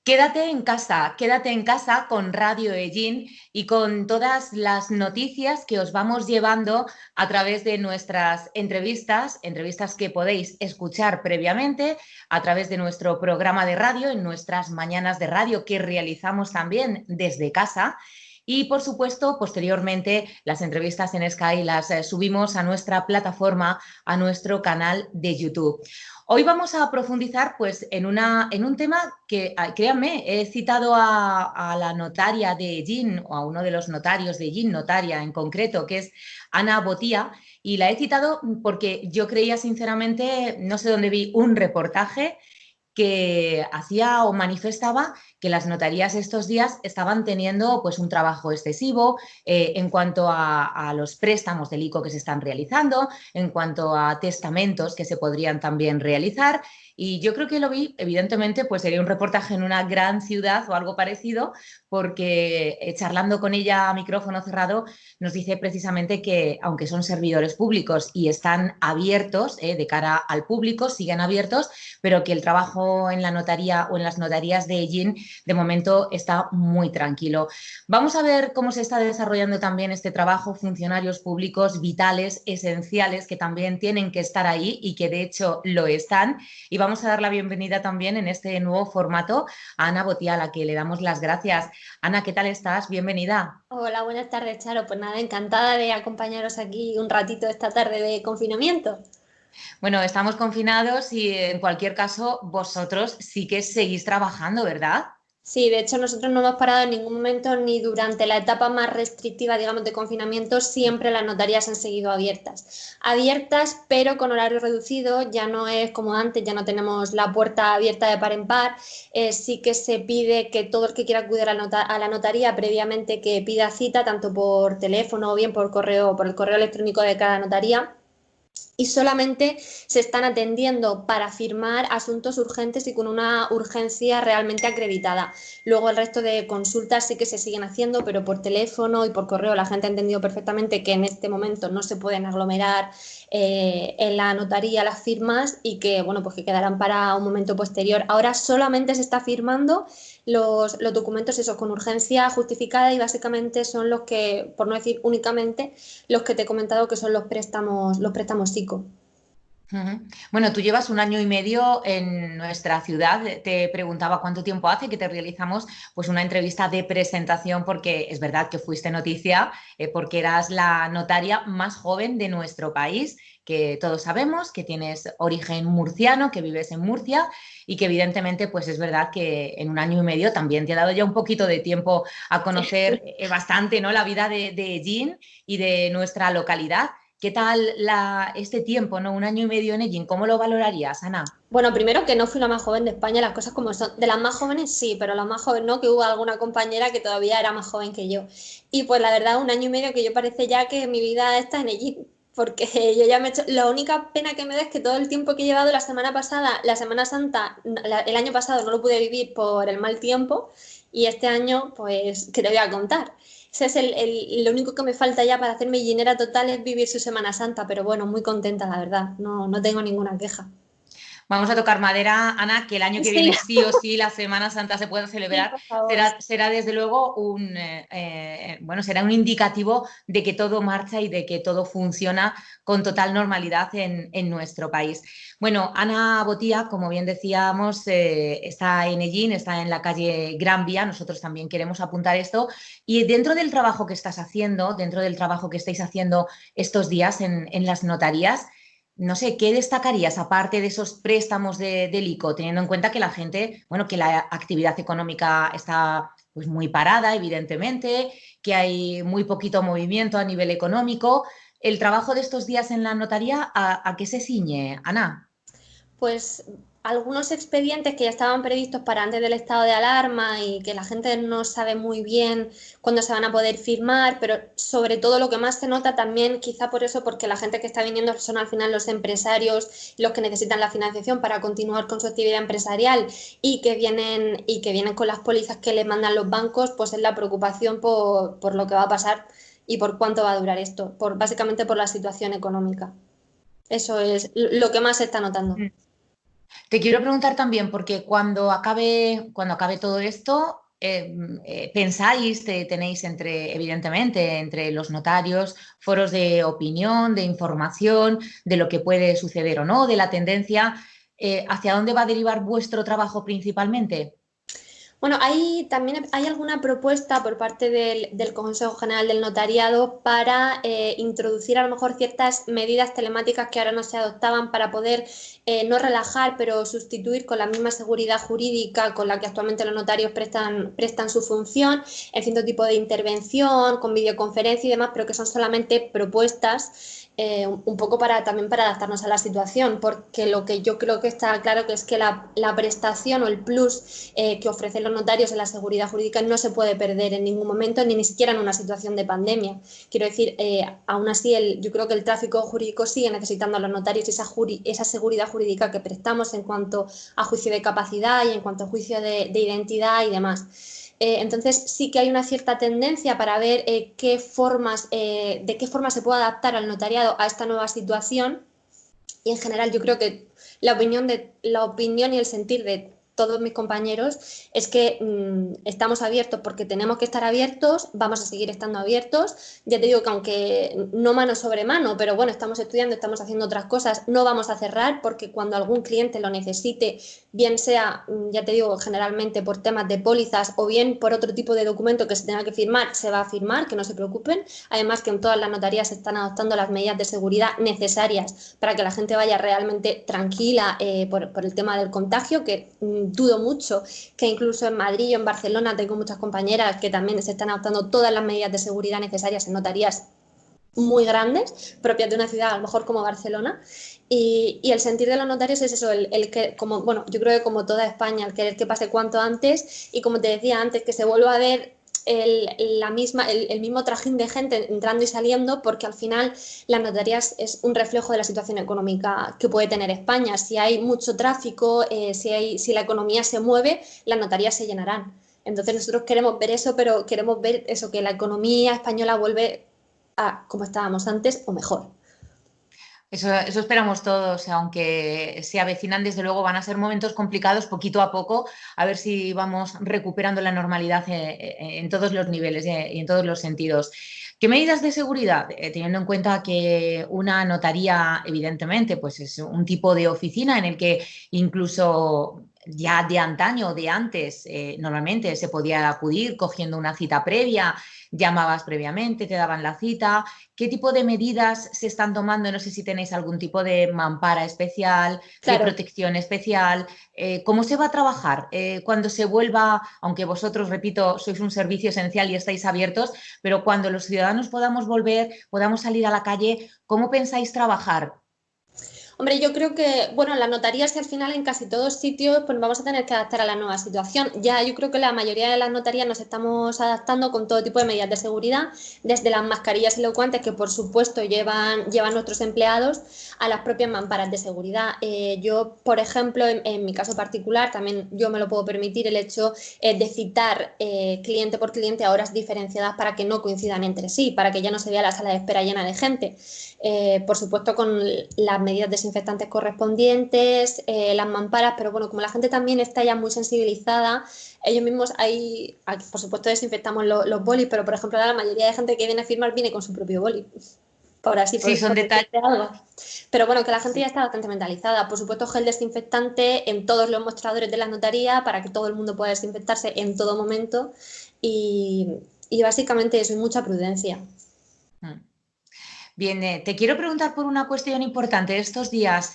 Quédate en casa con Radio Ellín y con todas las noticias que os vamos llevando a través de nuestras entrevistas que podéis escuchar previamente a través de nuestro programa de radio, en nuestras mañanas de radio que realizamos también desde casa. Y, por supuesto, posteriormente las entrevistas en Sky las subimos a nuestra plataforma, a nuestro canal de YouTube. Hoy vamos a profundizar pues, en un tema que, créanme, he citado a la notaria de Ellín, o a uno de los notarios de Ellín, notaria en concreto, que es Ana Botía, y la he citado porque yo creía sinceramente, no sé dónde vi un reportaje que hacía o manifestaba que las notarías estos días estaban teniendo pues, un trabajo excesivo en cuanto a los préstamos del ICO que se están realizando, en cuanto a testamentos que se podrían también realizar. Y yo creo que lo vi, evidentemente, pues sería un reportaje en una gran ciudad o algo parecido, porque charlando con ella a micrófono cerrado nos dice precisamente que aunque son servidores públicos y están abiertos de cara al público, siguen abiertos, pero que el trabajo en la notaría o en las notarías de Ellín de momento está muy tranquilo. Vamos a ver cómo se está desarrollando también este trabajo, funcionarios públicos vitales, esenciales, que también tienen que estar ahí y que de hecho lo están. Y vamos a dar la bienvenida también en este nuevo formato a Ana Botía, a la que le damos las gracias. Ana, ¿qué tal estás? Bienvenida. Hola, buenas tardes, Charo. Pues nada, encantada de acompañaros aquí un ratito esta tarde de confinamiento. Bueno, estamos confinados y en cualquier caso vosotros sí que seguís trabajando, ¿verdad? Sí, de hecho nosotros no hemos parado en ningún momento ni durante la etapa más restrictiva, digamos, de confinamiento, siempre las notarías han seguido abiertas. Abiertas, pero con horario reducido, ya no es como antes, ya no tenemos la puerta abierta de par en par. Sí que se pide que todo el que quiera acudir a la notaría previamente que pida cita, tanto por teléfono o bien por correo, por el correo electrónico de cada notaría. Y solamente se están atendiendo para firmar asuntos urgentes y con una urgencia realmente acreditada. Luego el resto de consultas sí que se siguen haciendo, pero por teléfono y por correo la gente ha entendido perfectamente que en este momento no se pueden aglomerar en la notaría las firmas y que, bueno, pues que quedarán para un momento posterior. Ahora solamente se está firmando los documentos esos con urgencia justificada y básicamente son los que, por no decir únicamente, los que te he comentado que son los préstamos SICO. Ujú. Bueno, tú llevas un año y medio en nuestra ciudad. Te preguntaba cuánto tiempo hace que te realizamos pues una entrevista de presentación, porque es verdad que fuiste noticia, porque eras la notaria más joven de nuestro país, que todos sabemos que tienes origen murciano, que vives en Murcia y que evidentemente pues es verdad que en un año y medio también te ha dado ya un poquito de tiempo a conocer bastante, ¿no? La vida de Ellín y de nuestra localidad. ¿Qué tal este tiempo, ¿no? Un año y medio en Ellín? ¿Cómo lo valorarías, Ana? Bueno, primero que no fui la más joven de España, las cosas como son. De las más jóvenes sí, pero la más joven no, que hubo alguna compañera que todavía era más joven que yo. Y pues la verdad, un año y medio que yo parece ya que mi vida está en allí, porque yo ya me he hecho... La única pena que me da es que todo el tiempo que he llevado la semana pasada, la Semana Santa, el año pasado no lo pude vivir por el mal tiempo y este año, pues, ¿qué te voy a contar? Ese es lo único que me falta ya para hacerme llenera total es vivir su Semana Santa, pero bueno, muy contenta, la verdad, no tengo ninguna queja. Vamos a tocar madera, Ana, que el año que Sí, viene sí o sí la Semana Santa se pueda sí, celebrar. por favor. Será desde luego bueno, será un indicativo de que todo marcha y de que todo funciona con total normalidad en nuestro país. Bueno, Ana Botía, como bien decíamos, está en Ellín, está en la calle Gran Vía. Nosotros también queremos apuntar esto. Y dentro del trabajo que estás haciendo, dentro del trabajo que estáis haciendo estos días en las notarías, no sé, ¿qué destacarías aparte de esos préstamos del ICO, teniendo en cuenta que la gente, bueno, que la actividad económica está pues muy parada, evidentemente, que hay muy poquito movimiento a nivel económico? ¿El trabajo de estos días en la notaría a qué se ciñe, Ana? Pues algunos expedientes que ya estaban previstos para antes del estado de alarma y que la gente no sabe muy bien cuándo se van a poder firmar, pero sobre todo lo que más se nota también, quizá por eso, porque la gente que está viniendo son al final los empresarios, los que necesitan la financiación para continuar con su actividad empresarial y que vienen con las pólizas que les mandan los bancos, pues es la preocupación por lo que va a pasar y por cuánto va a durar esto, básicamente por la situación económica. Eso es lo que más se está notando. Te quiero preguntar también, porque cuando acabe todo esto, pensáis, tenéis evidentemente, entre los notarios, foros de opinión, de información, de lo que puede suceder o no, de la tendencia, ¿hacia dónde va a derivar vuestro trabajo principalmente? Bueno, también hay alguna propuesta por parte del Consejo General del Notariado para introducir a lo mejor ciertas medidas telemáticas que ahora no se adoptaban para poder no relajar, pero sustituir con la misma seguridad jurídica con la que actualmente los notarios prestan su función, en cierto tipo de intervención, con videoconferencia y demás, pero que son solamente propuestas un poco también para adaptarnos a la situación, porque lo que yo creo que está claro que es que la prestación o el plus que ofrecen los notarios en la seguridad jurídica no se puede perder en ningún momento, ni siquiera en una situación de pandemia. Quiero decir, aún así, yo creo que el tráfico jurídico sigue necesitando a los notarios esa seguridad jurídica que prestamos en cuanto a juicio de capacidad y en cuanto a juicio de identidad y demás. Entonces sí que hay una cierta tendencia para ver de qué forma se puede adaptar al notariado a esta nueva situación, y en general yo creo que la opinión y el sentir de todos mis compañeros es que estamos abiertos porque tenemos que estar abiertos, vamos a seguir estando abiertos. Ya te digo que aunque no mano sobre mano, pero bueno, estamos estudiando, estamos haciendo otras cosas, no vamos a cerrar porque cuando algún cliente lo necesite, bien sea, ya te digo, generalmente por temas de pólizas o bien por otro tipo de documento que se tenga que firmar, se va a firmar, que no se preocupen. Además que en todas las notarías se están adoptando las medidas de seguridad necesarias para que la gente vaya realmente tranquila por el tema del contagio, que dudo mucho que incluso en Madrid o en Barcelona tengo muchas compañeras que también se están adoptando todas las medidas de seguridad necesarias en notarías muy grandes, propias de una ciudad a lo mejor como Barcelona, y el sentir de los notarios es eso, el que, como, bueno, yo creo que como toda España, el querer que pase cuanto antes, y como te decía antes, que se vuelva a ver el mismo trajín de gente entrando y saliendo, porque al final las notarías es un reflejo de la situación económica que puede tener España. Si hay mucho tráfico, si la economía se mueve, las notarías se llenarán. Entonces nosotros queremos ver eso, pero queremos ver eso, que la economía española vuelve a como estábamos antes o mejor. Eso esperamos todos, aunque se avecinan, desde luego van a ser momentos complicados poquito a poco, a ver si vamos recuperando la normalidad en todos los niveles y en todos los sentidos. ¿Qué medidas de seguridad? Teniendo en cuenta que una notaría, evidentemente, pues es un tipo de oficina en el que incluso ya de antaño, de antes, normalmente se podía acudir cogiendo una cita previa, llamabas previamente, te daban la cita. ¿Qué tipo de medidas se están tomando? No sé si tenéis algún tipo de mampara especial, de Claro. protección especial. ¿Cómo se va a trabajar cuando se vuelva, aunque vosotros, repito, sois un servicio esencial y estáis abiertos, pero cuando los ciudadanos podamos volver, podamos salir a la calle, ¿cómo pensáis trabajar? Hombre, yo creo que, bueno, las notarías que al final en casi todos sitios pues vamos a tener que adaptar a la nueva situación. Ya yo creo que la mayoría de las notarías nos estamos adaptando con todo tipo de medidas de seguridad, desde las mascarillas y los guantes que por supuesto llevan nuestros empleados, a las propias mamparas de seguridad. Yo, por ejemplo, en mi caso particular, también yo me lo puedo permitir el hecho de citar cliente por cliente a horas diferenciadas para que no coincidan entre sí, para que ya no se vea la sala de espera llena de gente. Por supuesto con las medidas desinfectantes correspondientes, las mamparas, pero bueno, como la gente también está ya muy sensibilizada, ellos mismos por supuesto desinfectamos los bolis, pero por ejemplo la mayoría de gente que viene a firmar viene con su propio boli, Sí, son por detalles. decirte algo. Pero bueno, que la gente ya Sí. está bastante mentalizada. Por supuesto, gel desinfectante en todos los mostradores de la notaría para que todo el mundo pueda desinfectarse en todo momento, y básicamente eso, y mucha prudencia. Mm. Bien, te quiero preguntar por una cuestión importante. Estos días,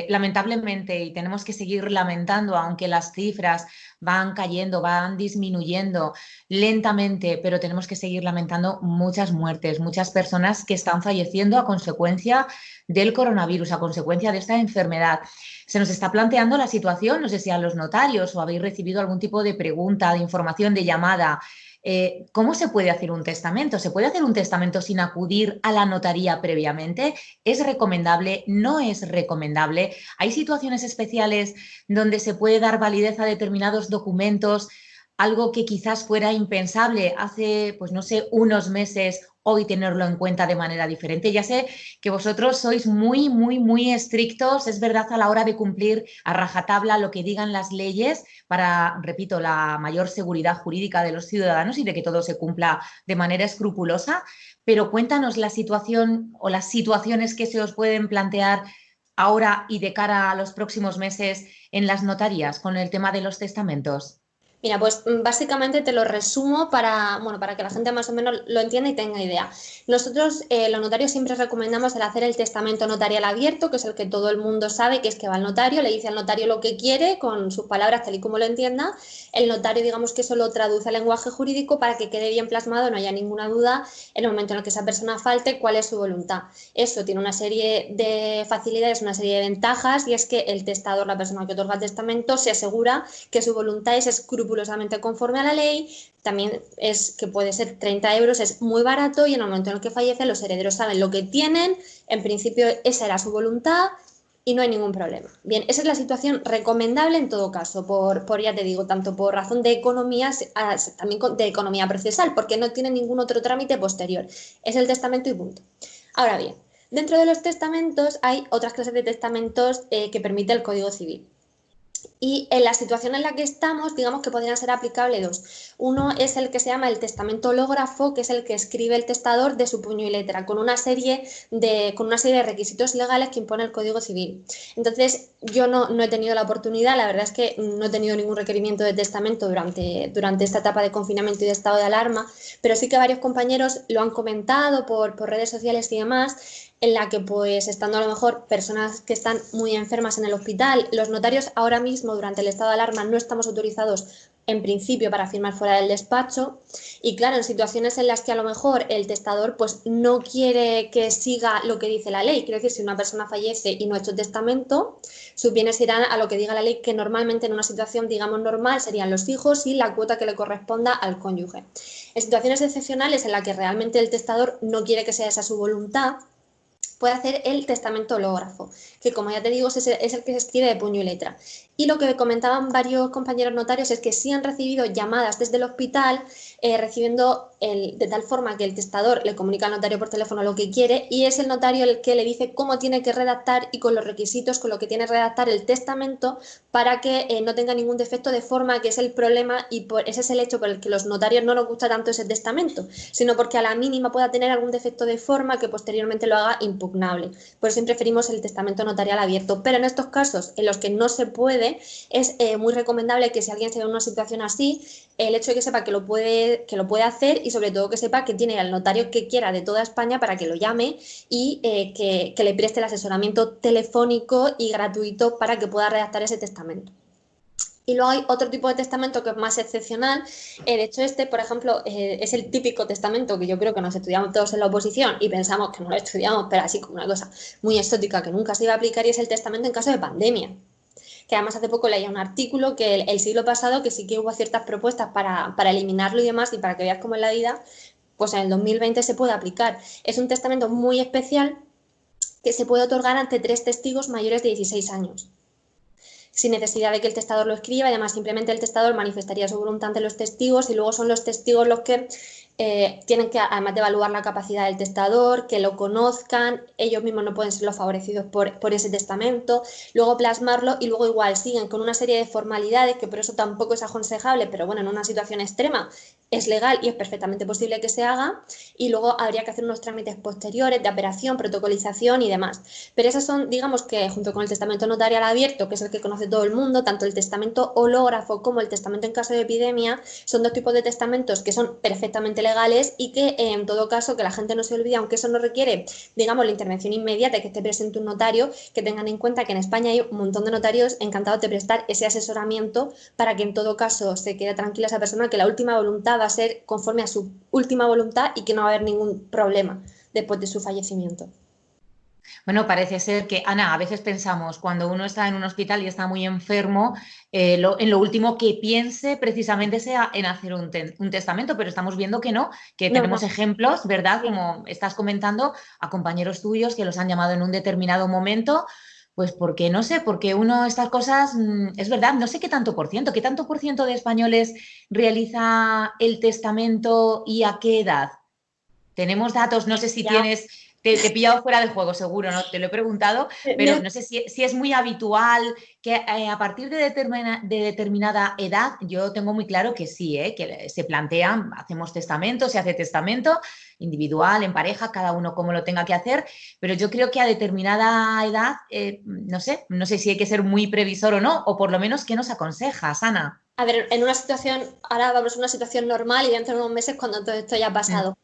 lamentablemente, y tenemos que seguir lamentando, aunque las cifras van cayendo, van disminuyendo lentamente, pero tenemos que seguir lamentando muchas muertes, muchas personas que están falleciendo a consecuencia del coronavirus, a consecuencia de esta enfermedad. Se nos está planteando la situación, no sé si a los notarios o habéis recibido algún tipo de pregunta, de información, de llamada. ¿Cómo se puede hacer un testamento? ¿Se puede hacer un testamento sin acudir a la notaría previamente? ¿Es recomendable? ¿No es recomendable? ¿Hay situaciones especiales donde se puede dar validez a determinados documentos? Algo que quizás fuera impensable hace, pues no sé, unos meses hoy tenerlo en cuenta de manera diferente? Ya sé que vosotros sois muy, muy, muy estrictos, es verdad, a la hora de cumplir a rajatabla lo que digan las leyes para, repito, la mayor seguridad jurídica de los ciudadanos y de que todo se cumpla de manera escrupulosa, pero cuéntanos la situación o las situaciones que se os pueden plantear ahora y de cara a los próximos meses en las notarías con el tema de los testamentos. Mira, pues básicamente te lo resumo para, bueno, para que la gente más o menos lo entienda y tenga idea. Nosotros, los notarios, siempre recomendamos el hacer el testamento notarial abierto, que es el que todo el mundo sabe, que es que va al notario, le dice al notario lo que quiere, con sus palabras tal y como lo entienda. El notario, digamos que eso lo traduce al lenguaje jurídico para que quede bien plasmado, no haya ninguna duda en el momento en el que esa persona falte, cuál es su voluntad. Eso tiene una serie de facilidades, una serie de ventajas, y es que el testador, la persona que otorga el testamento, se asegura que su voluntad es escrupulosamente conforme a la ley. También es que puede ser 30 euros, es muy barato, y en el momento en el que fallece los herederos saben lo que tienen, en principio esa era su voluntad y no hay ningún problema. Bien, esa es la situación recomendable en todo caso, ya te digo, tanto por razón de economía, también de economía procesal, porque no tiene ningún otro trámite posterior. Es el testamento y punto. Ahora bien, dentro de los testamentos hay otras clases de testamentos que permite el Código Civil. Y en la situación en la que estamos, digamos que podrían ser aplicables dos. Uno es el que se llama el testamento hológrafo, que es el que escribe el testador de su puño y letra, con una serie de requisitos legales que impone el Código Civil. Entonces, yo no he tenido la oportunidad, la verdad es que no he tenido ningún requerimiento de testamento durante esta etapa de confinamiento y de estado de alarma, pero sí que varios compañeros lo han comentado por redes sociales y demás, en la que, pues, estando a lo mejor personas que están muy enfermas en el hospital, los notarios ahora mismo durante el estado de alarma no estamos autorizados en principio para firmar fuera del despacho, y claro, en situaciones en las que a lo mejor el testador pues no quiere que siga lo que dice la ley, quiero decir, si una persona fallece y no ha hecho testamento, sus bienes irán a lo que diga la ley, que normalmente en una situación, digamos, normal serían los hijos y la cuota que le corresponda al cónyuge. En situaciones excepcionales en las que realmente el testador no quiere que sea esa su voluntad, puede hacer el testamento hológrafo, que, como ya te digo, es el que se escribe de puño y letra. Y lo que comentaban varios compañeros notarios es que sí han recibido llamadas desde el hospital, de tal forma que el testador le comunica al notario por teléfono lo que quiere, y es el notario el que le dice cómo tiene que redactar y con los requisitos con lo que tiene que redactar el testamento para que no tenga ningún defecto, de forma que es el problema, y ese es el hecho por el que los notarios no nos gusta tanto ese testamento, sino porque a la mínima pueda tener algún defecto de forma que posteriormente lo haga impugnable. Por eso preferimos el testamento notarial abierto. Pero en estos casos en los que no se puede, es muy recomendable que, si alguien se ve en una situación así, el hecho de que sepa que lo puede hacer, y sobre todo que sepa que tiene al notario que quiera de toda España para que lo llame y que le preste el asesoramiento telefónico y gratuito para que pueda redactar ese testamento. Y luego hay otro tipo de testamento que es más excepcional. De hecho, por ejemplo, es el típico testamento que yo creo que nos estudiamos todos en la oposición y pensamos que no lo estudiamos, pero así como una cosa muy exótica que nunca se iba a aplicar, y es el testamento en caso de pandemia. Que además hace poco leía un artículo que el siglo pasado, que sí que hubo ciertas propuestas para eliminarlo y demás, y para que veas cómo en la vida, pues en el 2020 se puede aplicar. Es un testamento muy especial que se puede otorgar ante 3 testigos mayores de 16 años, sin necesidad de que el testador lo escriba, y además simplemente el testador manifestaría su voluntad ante los testigos, y luego son los testigos los que tienen que, además de evaluar la capacidad del testador, que lo conozcan, ellos mismos no pueden ser los favorecidos por ese testamento, luego plasmarlo, y luego igual siguen con una serie de formalidades, que por eso tampoco es aconsejable, pero bueno, en una situación extrema es legal y es perfectamente posible que se haga, y luego habría que hacer unos trámites posteriores de apelación, protocolización y demás. Pero esas son, digamos que, junto con el testamento notarial abierto, que es el que conoce todo el mundo, tanto el testamento hológrafo como el testamento en caso de epidemia, son 2 tipos de testamentos que son perfectamente legales, y que, en todo caso, que la gente no se olvide, aunque eso no requiere, digamos, la intervención inmediata, que esté presente un notario, que tengan en cuenta que en España hay un montón de notarios encantados de prestar ese asesoramiento, para que en todo caso se quede tranquila esa persona, que la última voluntad va a ser conforme a su última voluntad y que no va a haber ningún problema después de su fallecimiento. Bueno, parece ser que, Ana, a veces pensamos, cuando uno está en un hospital y está muy enfermo, en lo último que piense precisamente sea en hacer un testamento, pero estamos viendo que no, que No, no. tenemos ejemplos, ¿verdad? Como estás comentando, a compañeros tuyos que los han llamado en un determinado momento, pues porque no sé, porque uno estas cosas, es verdad, no sé qué tanto por ciento de españoles realiza el testamento y a qué edad. tenemos datos, no sé si Ya. tienes, te he pillado fuera de juego, seguro, no te lo he preguntado, pero no sé si es muy habitual que a partir de determinada edad, yo tengo muy claro que sí, que se plantean, hacemos testamento, se hace testamento individual, en pareja, cada uno como lo tenga que hacer, pero yo creo que a determinada edad, no sé si hay que ser muy previsor o no, o por lo menos, ¿qué nos aconsejas, Ana? A ver, en una situación, ahora vamos a una situación normal y dentro de unos meses cuando todo esto ya ha Mm. pasado.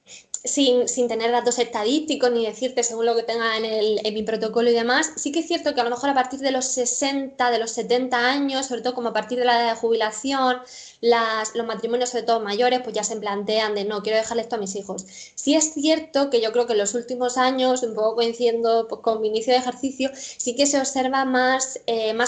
Sin tener datos estadísticos ni decirte según lo que tenga en mi protocolo y demás, sí que es cierto que a lo mejor a partir de los 60, de los 70 años, sobre todo como a partir de la edad de jubilación, los matrimonios sobre todo mayores, pues ya se plantean de no, quiero dejarle esto a mis hijos. Sí es cierto que yo creo que en los últimos años, un poco coincidiendo pues, con mi inicio de ejercicio, sí que se observa más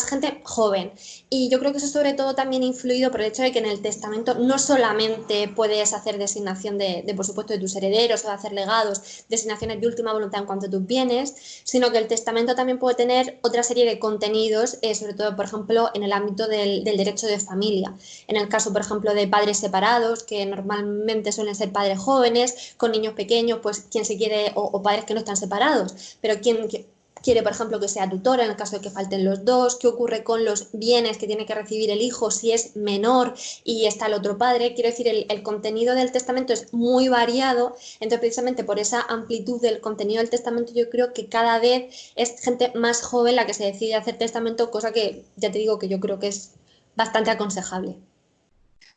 gente joven. Y yo creo que eso sobre todo también influido por el hecho de que en el testamento no solamente puedes hacer designación por supuesto, de tus herederos o de hacer legados, designaciones de última voluntad en cuanto a tus bienes, sino que el testamento también puede tener otra serie de contenidos, sobre todo, por ejemplo, en el ámbito del derecho de familia. En el caso, por ejemplo, de padres separados, que normalmente suelen ser padres jóvenes, con niños pequeños, pues quien se quiere, o padres que no están separados, pero quien quiere, por ejemplo, que sea tutor en el caso de que falten los dos, qué ocurre con los bienes que tiene que recibir el hijo si es menor y está el otro padre. Quiero decir, el contenido del testamento es muy variado, entonces precisamente por esa amplitud del contenido del testamento yo creo que cada vez es gente más joven la que se decide hacer testamento, cosa que ya te digo que yo creo que es bastante aconsejable.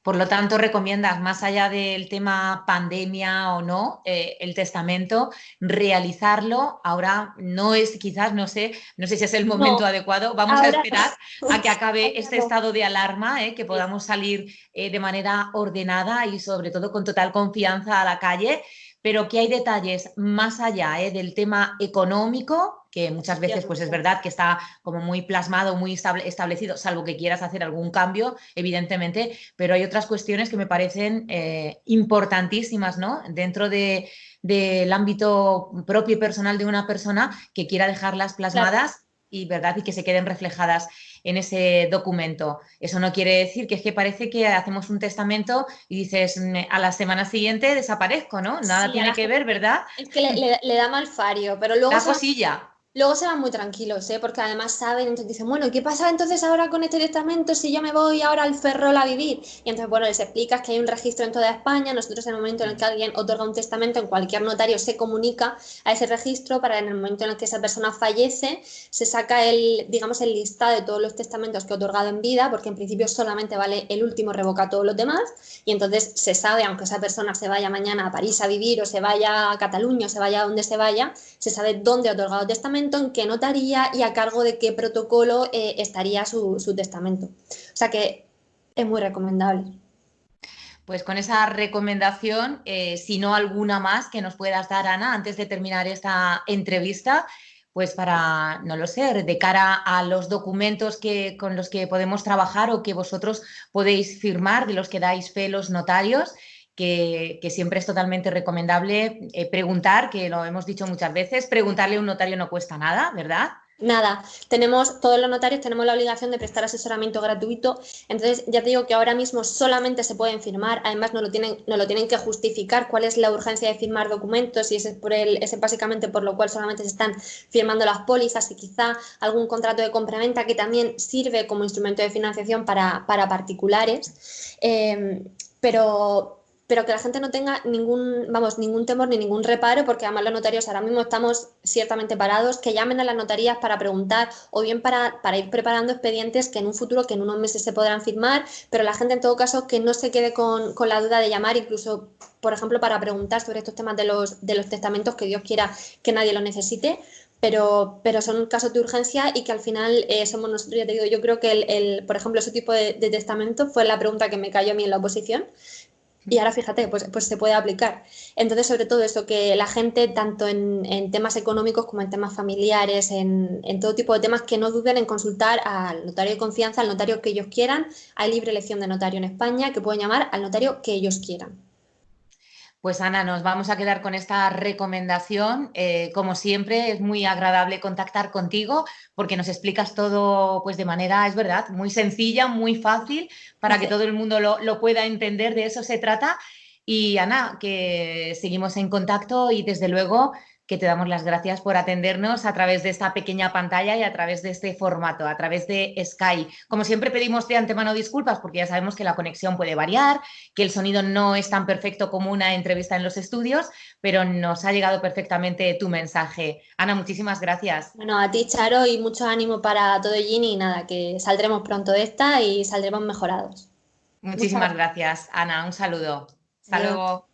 Por lo tanto, recomiendas, más allá del tema pandemia o no, el testamento, realizarlo. Ahora no es, quizás, no sé si es el momento No, adecuado. Vamos a ahora esperar a que acabe ahora este no. estado de alarma, que podamos salir de manera ordenada y sobre todo con total confianza a la calle. Pero que hay detalles más allá, del tema económico, que muchas veces pues es verdad que está como muy plasmado, muy establecido, salvo que quieras hacer algún cambio, evidentemente, pero hay otras cuestiones que me parecen importantísimas, ¿no? Del ámbito propio y personal de una persona que quiera dejarlas Claro. plasmadas y, ¿verdad? Y que se queden reflejadas en ese documento. Eso no quiere decir que es que parece que hacemos un testamento y dices, a la semana siguiente desaparezco, ¿no? Nada Sí, a tiene la que gente ver, ¿verdad? es que le da mal fario, pero Da cosilla. luego se van muy tranquilos, ¿eh? Porque además saben, entonces dicen, bueno, ¿qué pasa entonces ahora con este testamento si yo me voy ahora al Ferrol a vivir? Y entonces, bueno, les explicas que hay un registro en toda España, nosotros en el momento en el que alguien otorga un testamento, en cualquier notario se comunica a ese registro para en el momento en el que esa persona fallece, se saca digamos, el listado de todos los testamentos que ha otorgado en vida, porque en principio solamente vale el último, revoca todos los demás, y entonces se sabe, aunque esa persona se vaya mañana a París a vivir, o se vaya a Cataluña, o se vaya a donde se vaya, se sabe dónde ha otorgado el testamento, en qué notaría y a cargo de qué protocolo estaría su testamento. O sea que es muy recomendable. Pues con esa recomendación, si no alguna más que nos puedas dar, Ana, antes de terminar esta entrevista, pues para, no lo sé, de cara a los documentos con los que podemos trabajar o que vosotros podéis firmar, de los que dais fe los notarios, que siempre es totalmente recomendable preguntar, que lo hemos dicho muchas veces, preguntarle a un notario no cuesta nada, ¿verdad? Nada, todos los notarios tenemos la obligación de prestar asesoramiento gratuito, entonces ya te digo que ahora mismo solamente se pueden firmar, además no lo tienen que justificar cuál es la urgencia de firmar documentos y ese básicamente por lo cual solamente se están firmando las pólizas y quizá algún contrato de compraventa que también sirve como instrumento de financiación para particulares, pero que la gente no tenga ningún temor ni ningún reparo, porque además los notarios ahora mismo estamos ciertamente parados, que llamen a las notarías para preguntar o bien para ir preparando expedientes que en un futuro, que en unos meses se podrán firmar, pero la gente en todo caso que no se quede con la duda de llamar, incluso, por ejemplo, para preguntar sobre estos temas de los testamentos, que Dios quiera que nadie lo necesite. Pero son casos de urgencia y que al final somos nosotros, ya te digo, yo creo que por ejemplo, ese tipo de testamento fue la pregunta que me cayó a mí en la oposición, y ahora fíjate, pues se puede aplicar. Entonces, sobre todo eso, que la gente, tanto en temas económicos como en temas familiares, en todo tipo de temas, que no duden en consultar al notario de confianza, al notario que ellos quieran. Hay libre elección de notario en España, que pueden llamar al notario que ellos quieran. Pues Ana, nos vamos a quedar con esta recomendación. Como siempre, es muy agradable contactar contigo porque nos explicas todo pues de manera, es verdad, muy sencilla, muy fácil para que todo el mundo lo pueda entender. De eso se trata. Y Ana, que seguimos en contacto y desde luego que te damos las gracias por atendernos a través de esta pequeña pantalla y a través de este formato, a través de Sky. Como siempre pedimos de antemano disculpas porque ya sabemos que la conexión puede variar, que el sonido no es tan perfecto como una entrevista en los estudios, pero nos ha llegado perfectamente tu mensaje. Ana, muchísimas gracias. Bueno, a ti, Charo, y mucho ánimo para todo Gini y nada, que saldremos pronto de esta y saldremos mejorados. Muchas Muchísimas gracias. gracias, Ana. Un saludo. Hasta Adiós. luego.